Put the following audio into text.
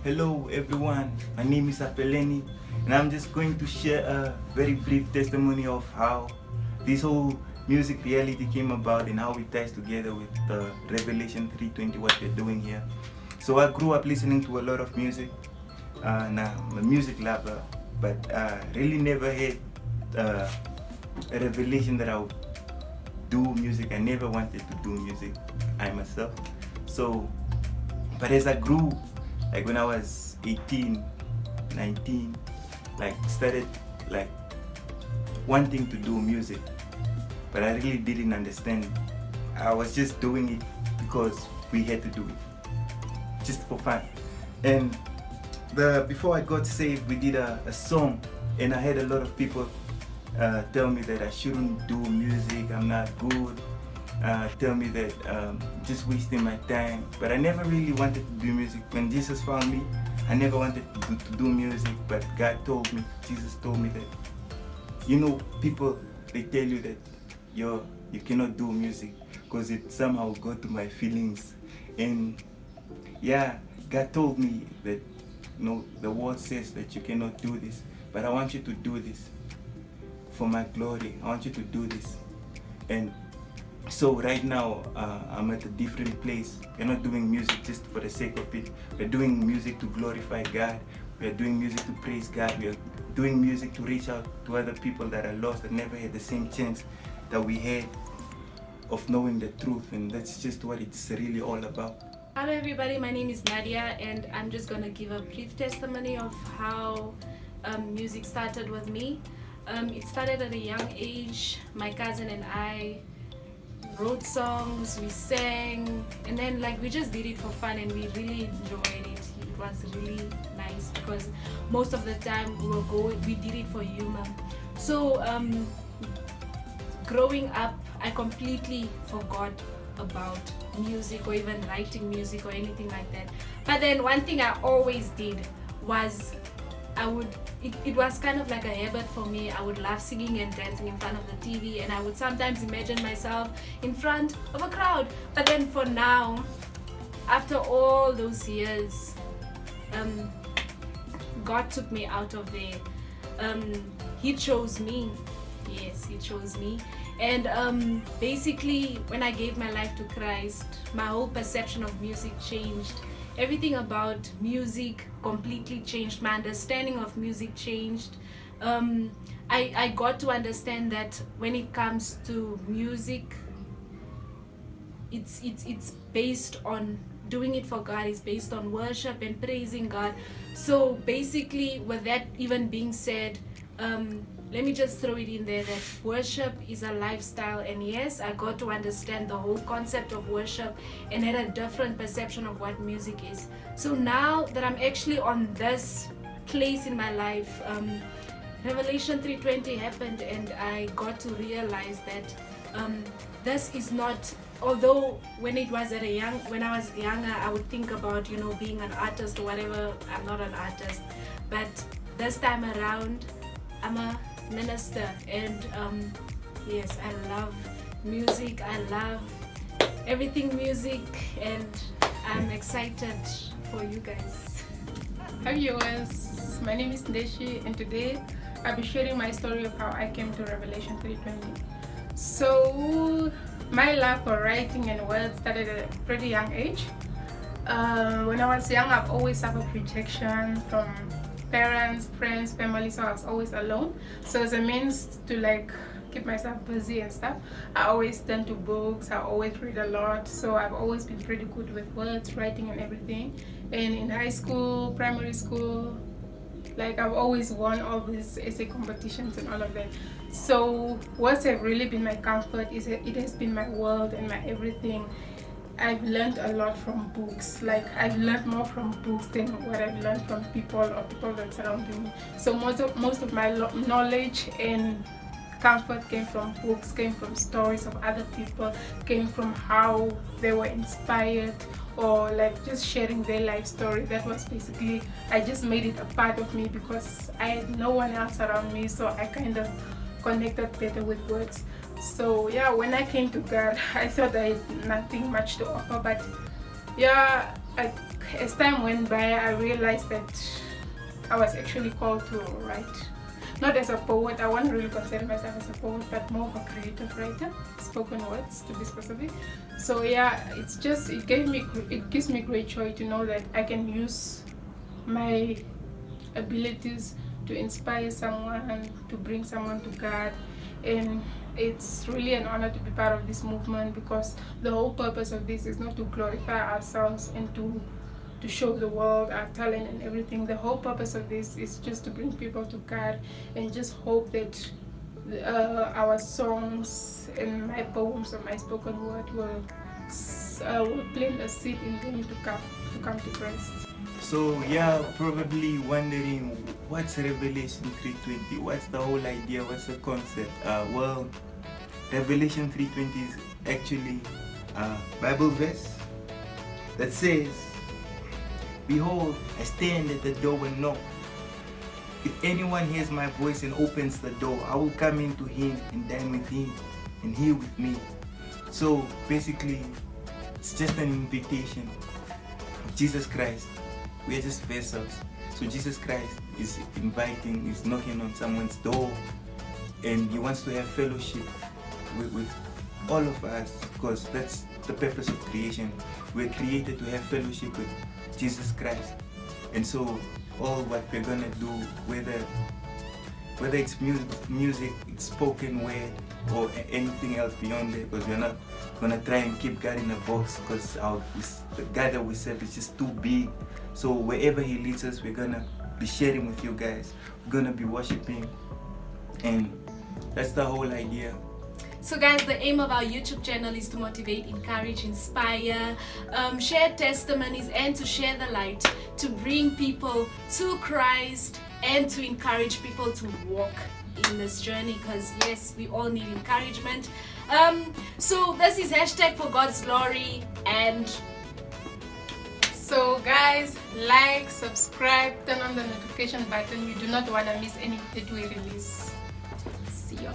Hello everyone, my name is Fellaini and I'm just going to share a very brief testimony of how this whole music reality came about and how it ties together with Revelation 3:20, what we're doing here. So I grew up listening to a lot of music and I'm a music lover, but really never had a revelation that I would do music. I never wanted to do music I myself. So, but as I grew, like when I was 18, 19, like started like wanting to do music, but I really didn't understand. I was just doing it because we had to do it, just for fun. And before I got saved, we did a song, and I had a lot of people tell me that I shouldn't do music, I'm not good, tell me that just wasting my time. But I never really wanted to do music. When Jesus found me, I never wanted to do music, but God told me, Jesus told me that, people, they tell you that you cannot do music because it somehow got to my feelings. And yeah, God told me that, the word says that you cannot do this, but I want you to do this for my glory. I want you to do this. And so right now, I'm at a different place. We're not doing music just for the sake of it. We're doing music to glorify God. We're doing music to praise God. We're doing music to reach out to other people that are lost, that never had the same chance that we had of knowing the truth. And that's just what it's really all about. Hello everybody, my name is Nadia and I'm just going to give a brief testimony of how music started with me. It started at a young age. My cousin and I wrote songs, we sang, and then we just did it for fun and we really enjoyed it. It was really nice because most of the time we did it for humor. So growing up, I completely forgot about music or even writing music or anything like that. But then one thing I always did was it was kind of like a habit for me. I would love singing and dancing in front of the TV, and I would sometimes imagine myself in front of a crowd. But then for now, after all those years, God took me out of there. He chose me. Yes, He chose me. And basically, when I gave my life to Christ, my whole perception of music changed. Everything about music completely changed. My understanding of music changed. I got to understand that when it comes to music, it's based on doing it for God. It's based on worship and praising God. So basically, with that even being said, let me just throw it in there that worship is a lifestyle. And yes, I got to understand the whole concept of worship and had a different perception of what music is. So now that I'm actually on this place in my life, Revelation 3:20 happened and I got to realize that this is not, although when I was younger, I would think about, being an artist or whatever. I'm not an artist. But this time around, I'm a minister, and yes, I love music. I love everything music, and I'm excited for you guys. Hi viewers, my name is Ndeshi, and today I'll be sharing my story of how I came to Revelation 3:20. So my love for writing and words started at a pretty young age. When I was young, I've always suffered rejection from parents, friends, family, so I was always alone. So as a means to keep myself busy and stuff, I always turn to books. I always read a lot, so I've always been pretty good with words, writing and everything. And in high school, primary school, I've always won all these essay competitions and all of that. So words have really been my comfort. It has been my world and my everything. I've learned a lot from books. I've learned more from books than what I've learned from people or people that surround me. So most of my knowledge and comfort came from books, came from stories of other people, came from how they were inspired, or just sharing their life story. That was basically, I just made it a part of me because I had no one else around me, so I kind of connected better with words. So yeah, when I came to God, I thought I had nothing much to offer, but yeah, as time went by, I realized that I was actually called to write. Not as a poet, I wouldn't really consider myself as a poet, but more of a creative writer, spoken words to be specific. So yeah, it gives me great joy to know that I can use my abilities to inspire someone, to bring someone to God, and it's really an honor to be part of this movement, because the whole purpose of this is not to glorify ourselves and to show the world our talent and everything. The whole purpose of this is just to bring people to God, and just hope that our songs and my poems or my spoken word will plant a seed in them to come to Christ. So yeah, probably wondering what's Revelation 3:20? What's the whole idea? What's the concept? Well, Revelation 3:20 is actually a Bible verse that says, "Behold, I stand at the door and knock. If anyone hears my voice and opens the door, I will come into him and dine with him, and he with me." So basically, it's just an invitation of Jesus Christ. We are just vessels. So Jesus Christ is inviting, is knocking on someone's door, and he wants to have fellowship with all of us, because that's the purpose of creation. We're created to have fellowship with Jesus Christ. And so all what we're gonna do, whether it's music, it's spoken word, or anything else beyond that, because we're not gonna try and keep God in a box, because the God that we serve is just too big. So wherever he leads us, we're gonna be sharing with you guys. We're gonna be worshiping, and that's the whole idea. So guys, the aim of our YouTube channel is to motivate, encourage, inspire, share testimonies, and to share the light, to bring people to Christ, and to encourage people to walk in this journey, because yes, we all need encouragement. So this is hashtag for God's glory. And so guys, like, subscribe, turn on the notification button. You do not want to miss any that we release. See you.